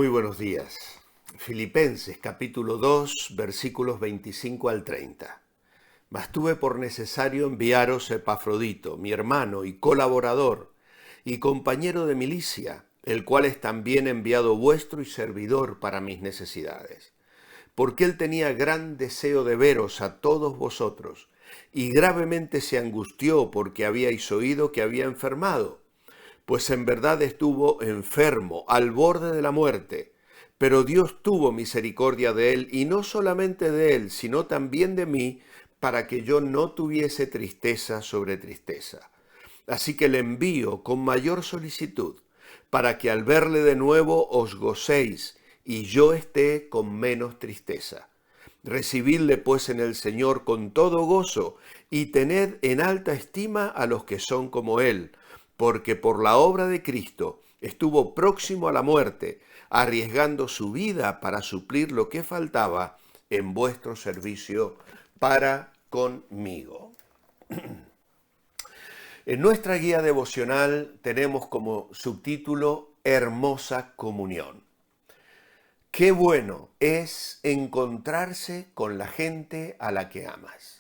Muy buenos días. Filipenses capítulo 2 versículos 25 al 30. Mas tuve por necesario enviaros Epafrodito, mi hermano y colaborador y compañero de milicia, el cual es también enviado vuestro y servidor para mis necesidades. Porque él tenía gran deseo de veros a todos vosotros, y gravemente se angustió porque habíais oído que había enfermado, pues en verdad estuvo enfermo, al borde de la muerte. Pero Dios tuvo misericordia de él, y no solamente de él, sino también de mí, para que yo no tuviese tristeza sobre tristeza. Así que le envío con mayor solicitud, para que al verle de nuevo os gocéis, y yo esté con menos tristeza. Recibidle pues en el Señor con todo gozo, y tened en alta estima a los que son como él, porque por la obra de Cristo estuvo próximo a la muerte, arriesgando su vida para suplir lo que faltaba en vuestro servicio para conmigo. En nuestra guía devocional tenemos como subtítulo Hermosa Comunión. Qué bueno es encontrarse con la gente a la que amas.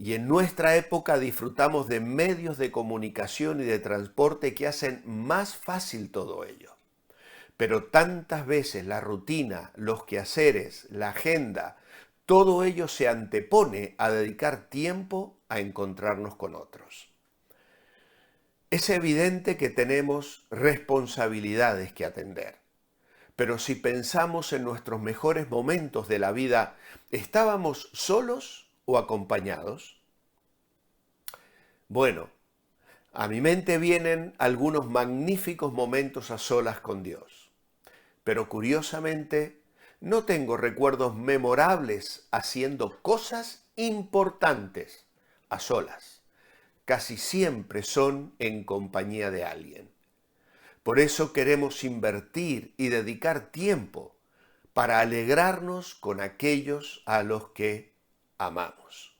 Y en nuestra época disfrutamos de medios de comunicación y de transporte que hacen más fácil todo ello. Pero tantas veces la rutina, los quehaceres, la agenda, todo ello se antepone a dedicar tiempo a encontrarnos con otros. Es evidente que tenemos responsabilidades que atender. Pero si pensamos en nuestros mejores momentos de la vida, ¿estábamos solos o acompañados? Bueno, a mi mente vienen algunos magníficos momentos a solas con Dios, pero curiosamente no tengo recuerdos memorables haciendo cosas importantes a solas. Casi siempre son en compañía de alguien. Por eso queremos invertir y dedicar tiempo para alegrarnos con aquellos a los que amamos.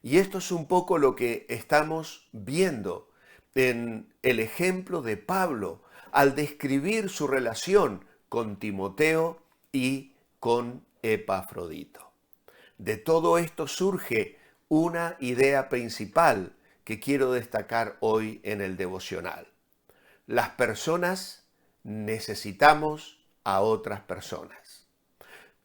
Y esto es un poco lo que estamos viendo en el ejemplo de Pablo al describir su relación con Timoteo y con Epafrodito. De todo esto surge una idea principal que quiero destacar hoy en el devocional. Las personas necesitamos a otras personas.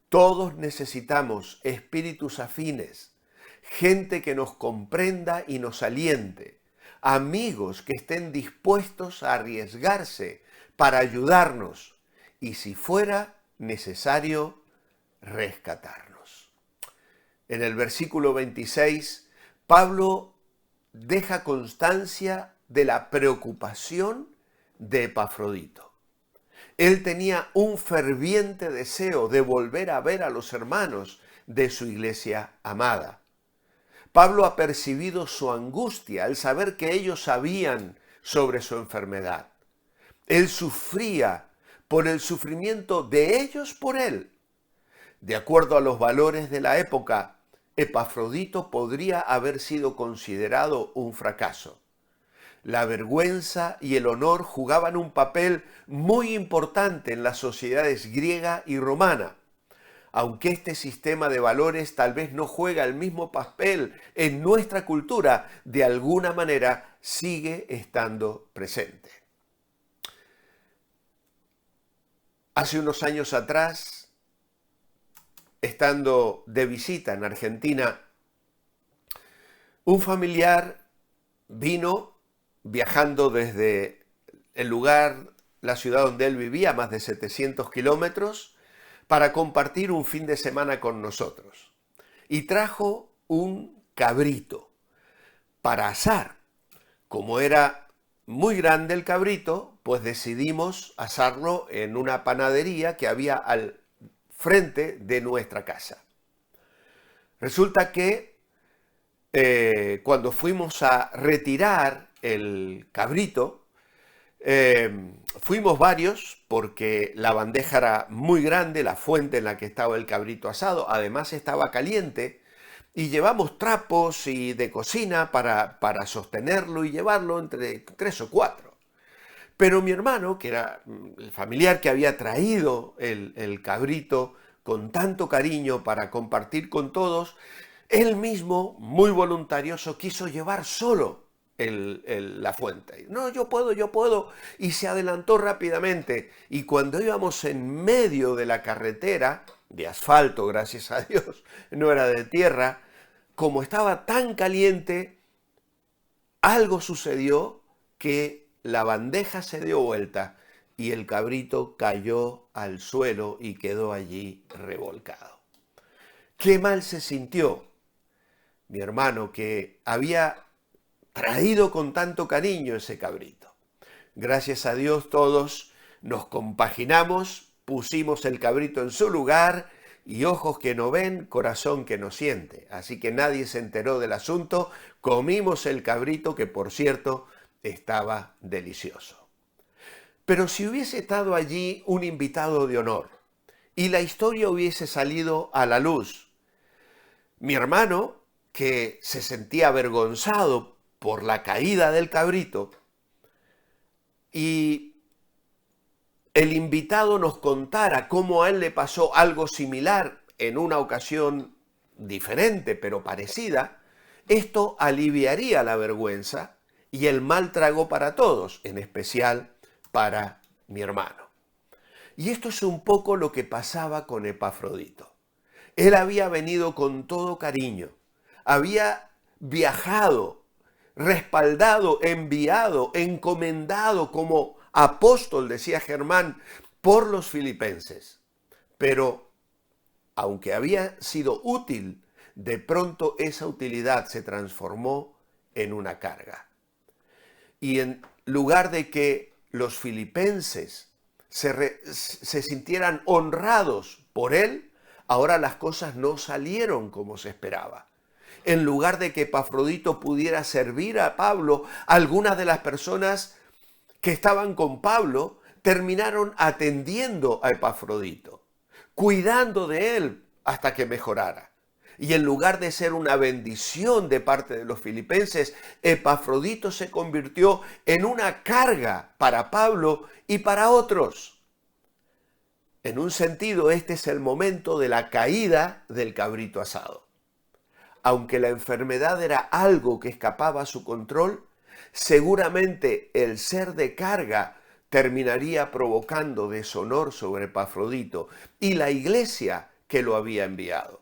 Todos necesitamos espíritus afines, gente que nos comprenda y nos aliente, amigos que estén dispuestos a arriesgarse para ayudarnos y, si fuera necesario, rescatarnos. En el versículo 26, Pablo deja constancia de la preocupación de Epafrodito. Él tenía un ferviente deseo de volver a ver a los hermanos de su iglesia amada. Pablo ha percibido su angustia al saber que ellos sabían sobre su enfermedad. Él sufría por el sufrimiento de ellos por él. De acuerdo a los valores de la época, Epafrodito podría haber sido considerado un fracaso. La vergüenza y el honor jugaban un papel muy importante en las sociedades griega y romana. Aunque este sistema de valores tal vez no juega el mismo papel en nuestra cultura, de alguna manera sigue estando presente. Hace unos años atrás, estando de visita en Argentina, un familiar vino viajando desde el lugar, la ciudad donde él vivía, más de 700 kilómetros, para compartir un fin de semana con nosotros. Y trajo un cabrito para asar. Como era muy grande el cabrito, pues decidimos asarlo en una panadería que había al frente de nuestra casa. Resulta que cuando fuimos a retirar el cabrito, fuimos varios porque la bandeja era muy grande, la fuente en la que estaba el cabrito asado, además estaba caliente, y llevamos trapos y de cocina para sostenerlo y llevarlo entre 3 o 4. Pero mi hermano, que era el familiar que había traído el cabrito con tanto cariño para compartir con todos, él mismo, muy voluntarioso, quiso llevar solo la fuente. No, yo puedo. Y se adelantó rápidamente. Y cuando íbamos en medio de la carretera, de asfalto, gracias a Dios, no era de tierra, como estaba tan caliente, algo sucedió que la bandeja se dio vuelta y el cabrito cayó al suelo y quedó allí revolcado. Qué mal se sintió mi hermano, que había traído con tanto cariño ese cabrito. Gracias a Dios todos nos compaginamos, pusimos el cabrito en su lugar y ojos que no ven, corazón que no siente. Así que nadie se enteró del asunto, comimos el cabrito, que por cierto estaba delicioso. Pero si hubiese estado allí un invitado de honor y la historia hubiese salido a la luz, mi hermano, que se sentía avergonzado por la caída del cabrito, y el invitado nos contara cómo a él le pasó algo similar en una ocasión diferente pero parecida, esto aliviaría la vergüenza y el mal trago para todos, en especial para mi hermano. Y esto es un poco lo que pasaba con Epafrodito. Él había venido con todo cariño, había viajado, respaldado, enviado, encomendado como apóstol, decía Germán, por los filipenses. Pero, aunque había sido útil, de pronto esa utilidad se transformó en una carga. Y en lugar de que los filipenses se sintieran honrados por él, ahora las cosas no salieron como se esperaba. En lugar de que Epafrodito pudiera servir a Pablo, algunas de las personas que estaban con Pablo terminaron atendiendo a Epafrodito, cuidando de él hasta que mejorara. Y en lugar de ser una bendición de parte de los filipenses, Epafrodito se convirtió en una carga para Pablo y para otros. En un sentido, este es el momento de la caída del cabrito asado. Aunque la enfermedad era algo que escapaba a su control, seguramente el ser de carga terminaría provocando deshonor sobre Epafrodito y la iglesia que lo había enviado.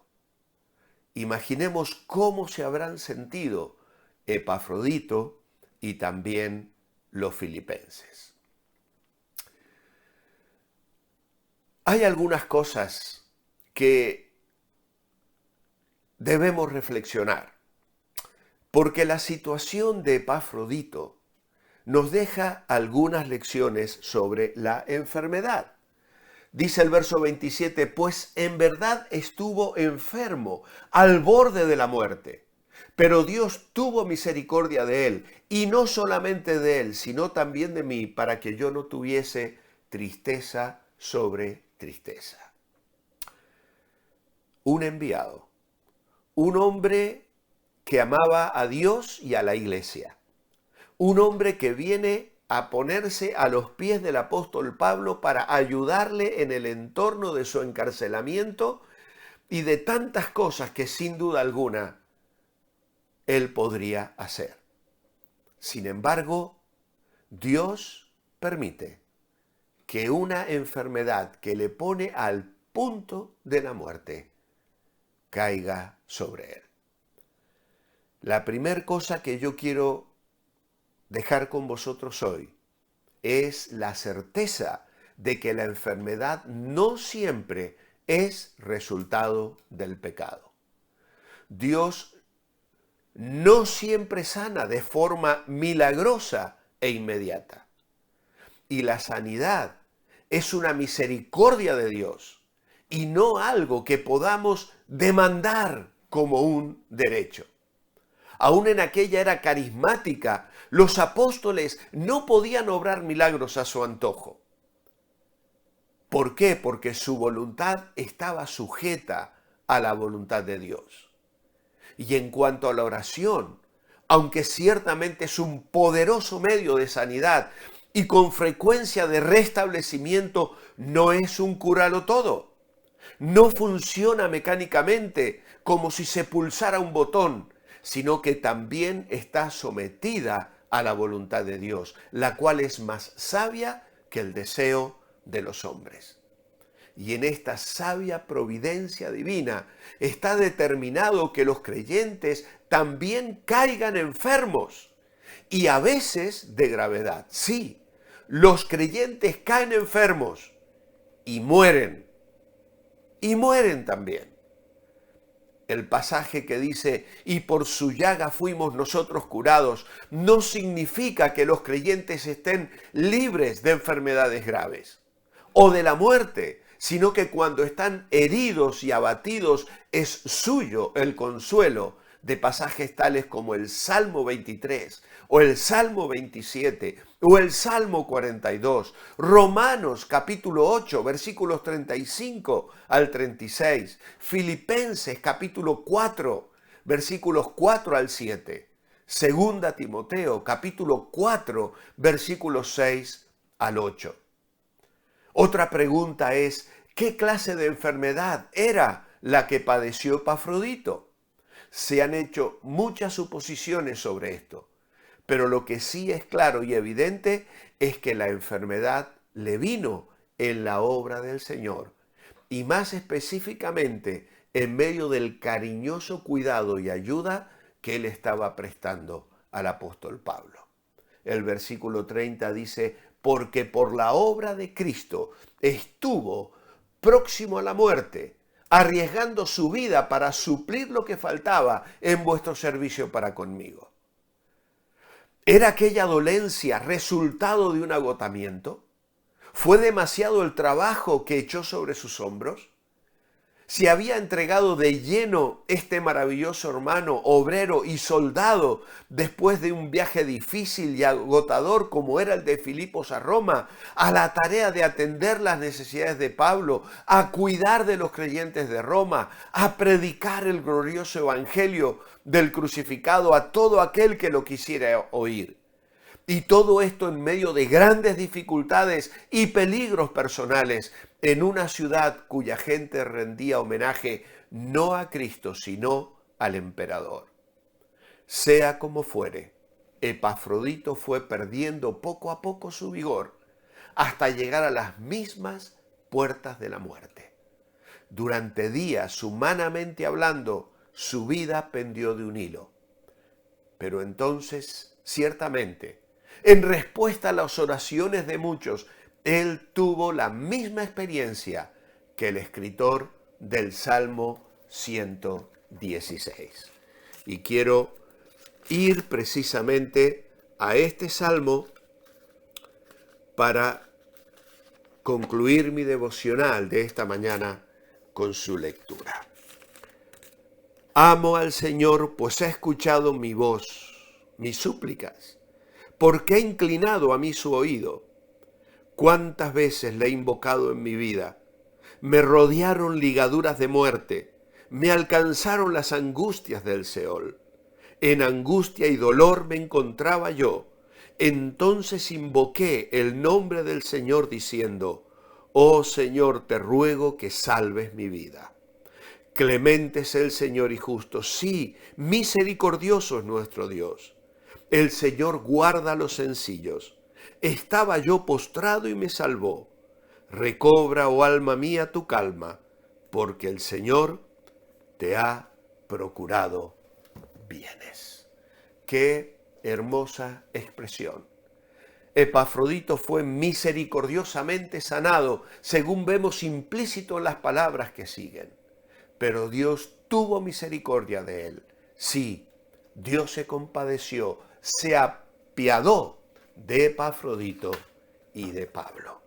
Imaginemos cómo se habrán sentido Epafrodito y también los filipenses. Hay algunas cosas que debemos reflexionar, porque la situación de Epafrodito nos deja algunas lecciones sobre la enfermedad. Dice el verso 27, pues en verdad estuvo enfermo al borde de la muerte, pero Dios tuvo misericordia de él, y no solamente de él, sino también de mí, para que yo no tuviese tristeza sobre tristeza. Un enviado, un hombre que amaba a Dios y a la iglesia, un hombre que viene a ponerse a los pies del apóstol Pablo para ayudarle en el entorno de su encarcelamiento y de tantas cosas que sin duda alguna él podría hacer. Sin embargo, Dios permite que una enfermedad que le pone al punto de la muerte caiga sobre él. La primera cosa que yo quiero dejar con vosotros hoy es la certeza de que la enfermedad no siempre es resultado del pecado. Dios no siempre sana de forma milagrosa e inmediata. Y la sanidad es una misericordia de Dios y no algo que podamos demandar como un derecho. Aún en aquella era carismática, los apóstoles no podían obrar milagros a su antojo. ¿Por qué? Porque su voluntad estaba sujeta a la voluntad de Dios. Y en cuanto a la oración, aunque ciertamente es un poderoso medio de sanidad, y con frecuencia de restablecimiento no es un curalo todo. No funciona mecánicamente como si se pulsara un botón, sino que también está sometida a la voluntad de Dios, la cual es más sabia que el deseo de los hombres. Y en esta sabia providencia divina está determinado que los creyentes también caigan enfermos, y a veces de gravedad. Sí, los creyentes caen enfermos y mueren también. El pasaje que dice, y por su llaga fuimos nosotros curados, no significa que los creyentes estén libres de enfermedades graves o de la muerte, sino que cuando están heridos y abatidos es suyo el consuelo de pasajes tales como el Salmo 23 o el Salmo 27 o el Salmo 42, Romanos capítulo 8 versículos 35 al 36, Filipenses capítulo 4 versículos 4 al 7, Segunda Timoteo capítulo 4 versículos 6 al 8. Otra pregunta es, ¿qué clase de enfermedad era la que padeció Epafrodito? Se han hecho muchas suposiciones sobre esto, pero lo que sí es claro y evidente es que la enfermedad le vino en la obra del Señor, y más específicamente en medio del cariñoso cuidado y ayuda que él estaba prestando al apóstol Pablo. El versículo 30 dice, porque por la obra de Cristo estuvo próximo a la muerte, arriesgando su vida para suplir lo que faltaba en vuestro servicio para conmigo. ¿Era aquella dolencia resultado de un agotamiento? ¿Fue demasiado el trabajo que echó sobre sus hombros? ¿Se había entregado de lleno este maravilloso hermano, obrero y soldado, después de un viaje difícil y agotador como era el de Filipos a Roma, a la tarea de atender las necesidades de Pablo, a cuidar de los creyentes de Roma, a predicar el glorioso evangelio del crucificado a todo aquel que lo quisiera oír? Y todo esto en medio de grandes dificultades y peligros personales en una ciudad cuya gente rendía homenaje no a Cristo, sino al emperador. Sea como fuere, Epafrodito fue perdiendo poco a poco su vigor hasta llegar a las mismas puertas de la muerte. Durante días, humanamente hablando, su vida pendió de un hilo. Pero entonces, ciertamente, en respuesta a las oraciones de muchos, él tuvo la misma experiencia que el escritor del Salmo 116. Y quiero ir precisamente a este salmo para concluir mi devocional de esta mañana con su lectura. Amo al Señor, pues ha escuchado mi voz, mis súplicas, porque ha inclinado a mí su oído. ¿Cuántas veces le he invocado en mi vida? Me rodearon ligaduras de muerte, me alcanzaron las angustias del Seol. En angustia y dolor me encontraba yo. Entonces invoqué el nombre del Señor diciendo, oh Señor, te ruego que salves mi vida. Clemente es el Señor y justo, sí, misericordioso es nuestro Dios. El Señor guarda a los sencillos. Estaba yo postrado y me salvó. Recobra, oh alma mía, tu calma, porque el Señor te ha procurado bienes. Qué hermosa expresión. Epafrodito fue misericordiosamente sanado, según vemos implícito en las palabras que siguen. Pero Dios tuvo misericordia de él. Sí, Dios se compadeció, se apiadó de Epafrodito y de Pablo.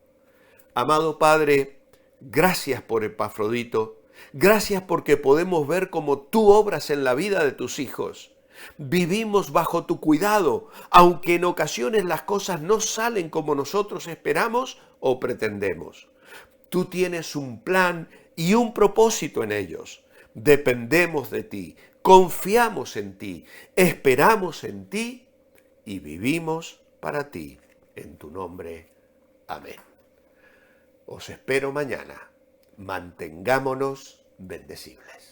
Amado Padre, gracias por Epafrodito, gracias porque podemos ver cómo tú obras en la vida de tus hijos. Vivimos bajo tu cuidado, aunque en ocasiones las cosas no salen como nosotros esperamos o pretendemos. Tú tienes un plan y un propósito en ellos. Dependemos de ti, confiamos en ti, esperamos en ti y vivimos para ti. En tu nombre, amén. Os espero mañana. Mantengámonos bendecibles.